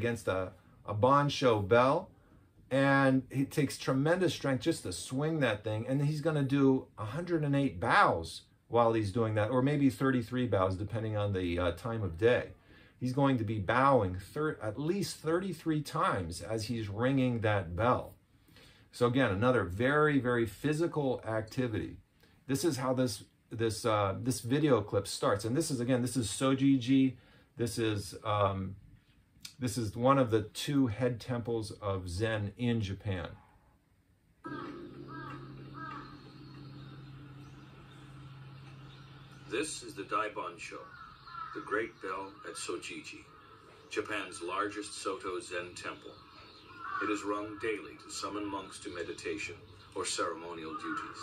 against a Bansho bell, and it takes tremendous strength just to swing that thing, and he's going to do 108 bows while he's doing that, or maybe 33 bows depending on the time of day. He's going to be bowing at least 33 times as he's ringing that bell. So again, another very, very physical activity. This is how this video clip starts. And this is Sojiji. This is one of the 2 head temples of Zen in Japan. This is the Daibansho, the Great Bell at Sojiji, Japan's largest Soto Zen temple. It is rung daily to summon monks to meditation or ceremonial duties.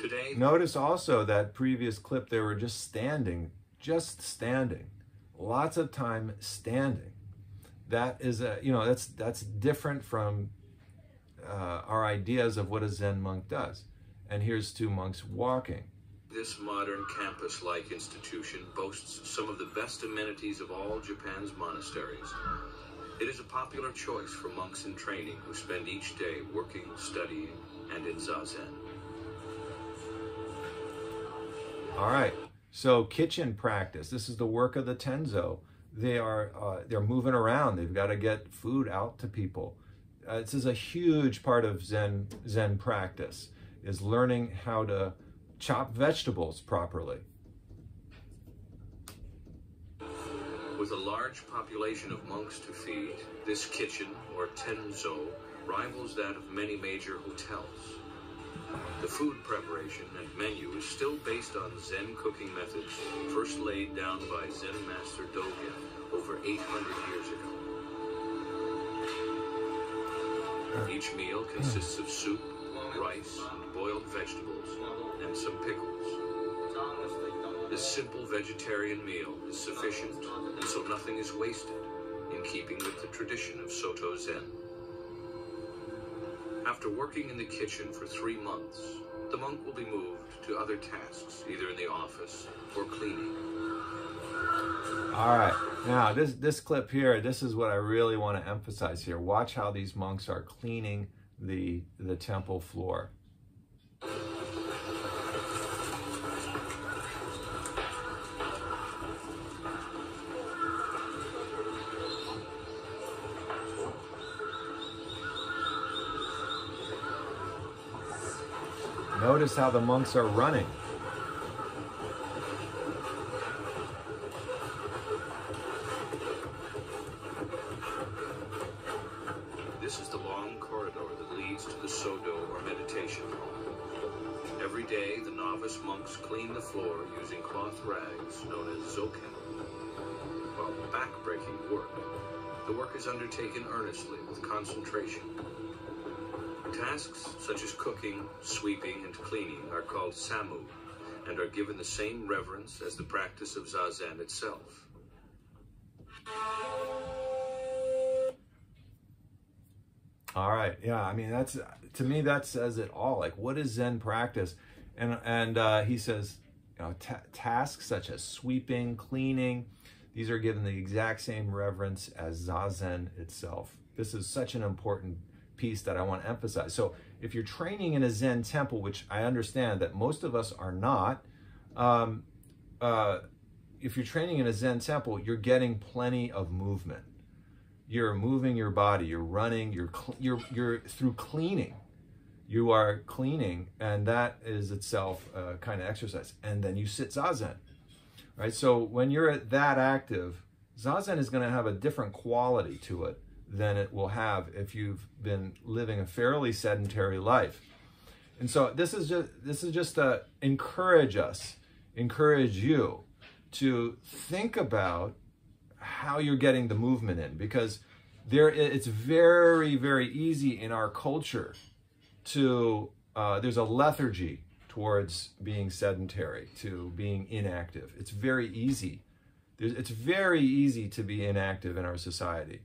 Today, notice also that previous clip, they were just standing. Lots of time standing. That is that's different from our ideas of what a Zen monk does. And here's 2 monks walking. This modern campus-like institution boasts some of the best amenities of all Japan's monasteries. It is a popular choice for monks in training who spend each day working, studying, and in Zazen. All right, so kitchen practice. This is the work of the Tenzo. They're moving around. They've got to get food out to people. This is a huge part of Zen practice, is learning how to chop vegetables properly. With a large population of monks to feed, this kitchen, or tenzo, rivals that of many major hotels. The food preparation and menu is still based on Zen cooking methods first laid down by Zen master Dogen over 800 years ago. Each meal consists of soup, rice, and boiled vegetables, and some pickles. This simple vegetarian meal is sufficient, and so nothing is wasted, in keeping with the tradition of Soto Zen. After working in the kitchen for 3 months, the monk will be moved to other tasks, either in the office or cleaning. All right, now this clip here, this is what I really want to emphasize here. Watch how these monks are cleaning the temple floor. Notice how the monks are running. This is the long corridor that leads to the Sodo, or meditation hall. Every day, the novice monks clean the floor using cloth rags known as Zoken. While back-breaking work, the work is undertaken earnestly with concentration. Tasks such as cooking, sweeping, and cleaning are called samu and are given the same reverence as the practice of Zazen itself. All right, yeah, I mean, to me that says it all. Like, what is Zen practice? And he says, you know, tasks such as sweeping, cleaning, these are given the exact same reverence as Zazen itself. This is such an important piece that I want to emphasize. So if you're training in a Zen temple, which I understand that most of us are not, if you're training in a Zen temple, you're getting plenty of movement. You're moving your body, you're running, you're through cleaning. You are cleaning, and that is itself a kind of exercise. And then you sit Zazen, right? So when you're that active, Zazen is going to have a different quality to it than it will have if you've been living a fairly sedentary life. And so this is just to encourage you to think about how you're getting the movement in, because it's very, very easy in our culture to, there's a lethargy towards being sedentary, to being inactive. It's very easy. It's very easy to be inactive in our society.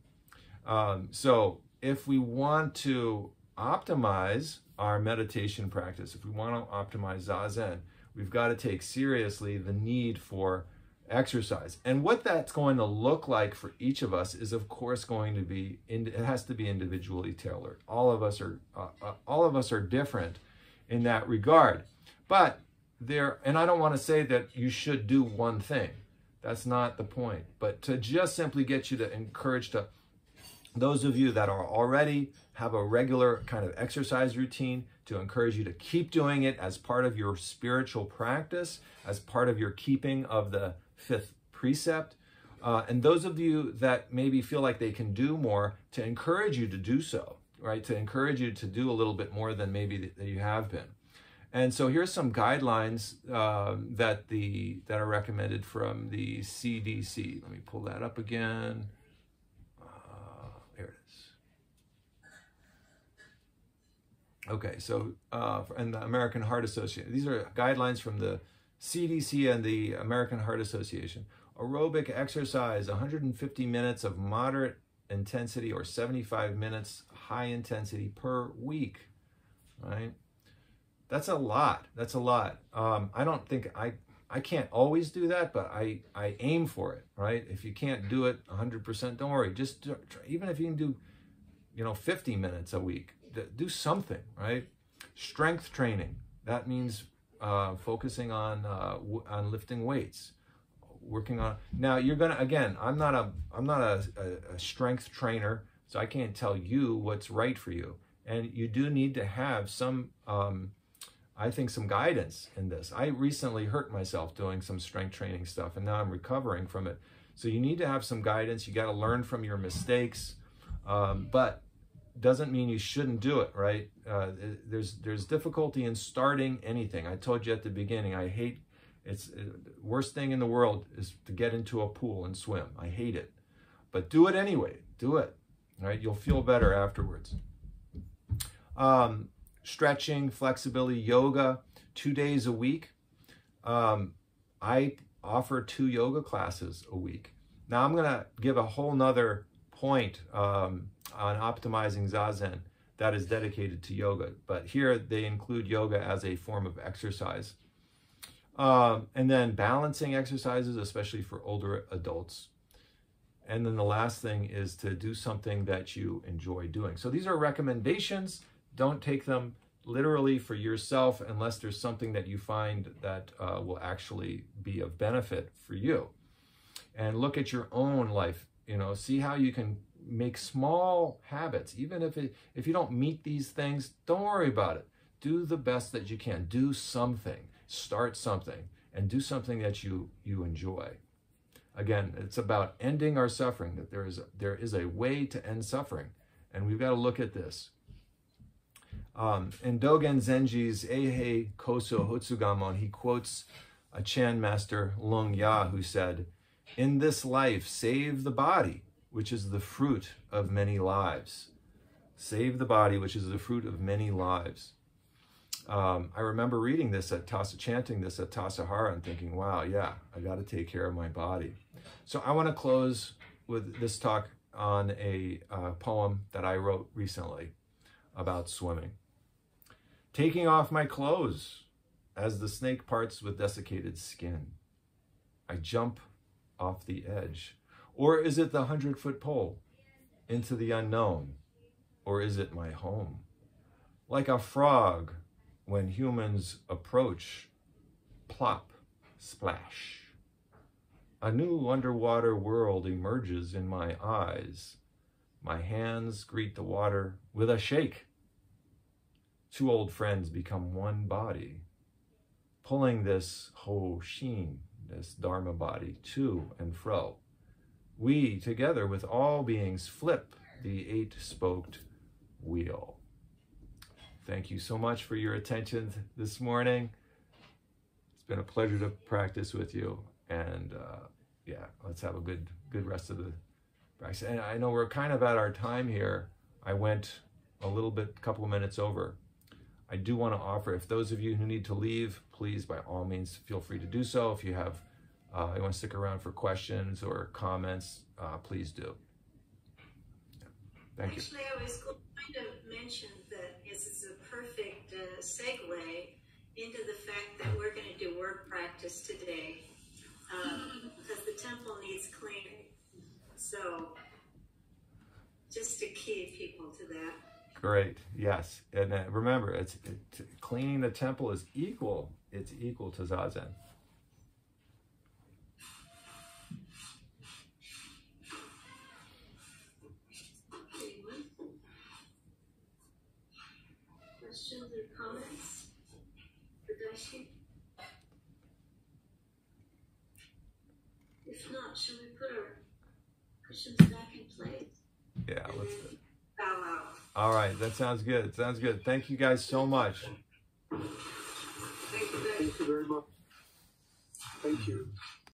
So if we want to optimize our meditation practice, if we want to optimize Zazen, we've got to take seriously the need for exercise. And what that's going to look like for each of us is, of course, going to be, it has to be individually tailored. All of us are different in that regard. But and I don't want to say that you should do one thing. That's not the point. But to just simply get you to encourage to those of you that are already have a regular kind of exercise routine, to encourage you to keep doing it as part of your spiritual practice, as part of your keeping of the fifth precept. And those of you that maybe feel like they can do more, to encourage you to do so, right? To encourage you to do a little bit more than maybe that you have been. And so here's some guidelines that are recommended from the CDC. Let me pull that up again. There it is. Okay, so and the American Heart Association. These are guidelines from the CDC and the American Heart Association. Aerobic exercise, 150 minutes of moderate intensity or 75 minutes high intensity per week, right? That's a lot. That's a lot. I don't think I can't always do that, but I aim for it, right? If you can't do it 100%, don't worry. Just even if you can do, 50 minutes a week, do something, right? Strength training. That means focusing on lifting weights, working on. Now you're gonna, again, I'm not a strength trainer, so I can't tell you what's right for you. And you do need to have some. I think some guidance in this. I recently hurt myself doing some strength training stuff, and now I'm recovering from it. So you need to have some guidance. You got to learn from your mistakes, but doesn't mean you shouldn't do it, right? There's difficulty in starting anything. I told you at the beginning, it's the worst thing in the world is to get into a pool and swim. I hate it, but do it anyway. Do it, right? You'll feel better afterwards. Stretching, flexibility, yoga, 2 days a week. I offer 2 yoga classes a week. Now I'm going to give a whole nother point on optimizing Zazen that is dedicated to yoga. But here they include yoga as a form of exercise. And then balancing exercises, especially for older adults. And then the last thing is to do something that you enjoy doing. So these are recommendations. Don't take them literally for yourself unless there's something that you find that will actually be of benefit for you. And look at your own life, see how you can make small habits. Even if you don't meet these things, don't worry about it. Do the best that you can. Do something. Start something. And do something that you enjoy. Again, it's about ending our suffering, that there is a way to end suffering. And we've got to look at this. In Dogen Zenji's Eihei Koso Hotsugamon, he quotes a Chan master, Lung Ya, who said, "In this life, save the body, which is the fruit of many lives." Save the body, which is the fruit of many lives. I remember reading this chanting this at Tassajara and thinking, wow, yeah, I got to take care of my body. So I want to close with this talk on a poem that I wrote recently about swimming. Taking off my clothes as the snake parts with desiccated skin. I jump off the edge. Or is it the 100-foot pole into the unknown? Or is it my home? Like a frog when humans approach, plop, splash. A new underwater world emerges in my eyes. My hands greet the water with a shake. 2 old friends become one body, pulling this Ho-Shin, this Dharma body, to and fro. We, together with all beings, flip the 8-spoked wheel. Thank you so much for your attention this morning. It's been a pleasure to practice with you. And yeah, let's have a good rest of the practice. And I know we're kind of at our time here. I went a couple of minutes over. I do want to offer, if those of you who need to leave, please, by all means, feel free to do so. If you have, you want to stick around for questions or comments, please do. Yeah. Thank you. Actually, I was going to mention that this is a perfect segue into the fact that we're going to do work practice today, because the temple needs cleaning. So just to key people to that. Great. Yes. And remember, cleaning the temple is equal. It's equal to Zazen. Anyone? Questions or comments for Daishi? If not, should we put our cushions back in place? Yeah, let's do it. Bow out. All right, that sounds good. Sounds good. Thank you guys so much. Thank you, Thank you very much. Thank you.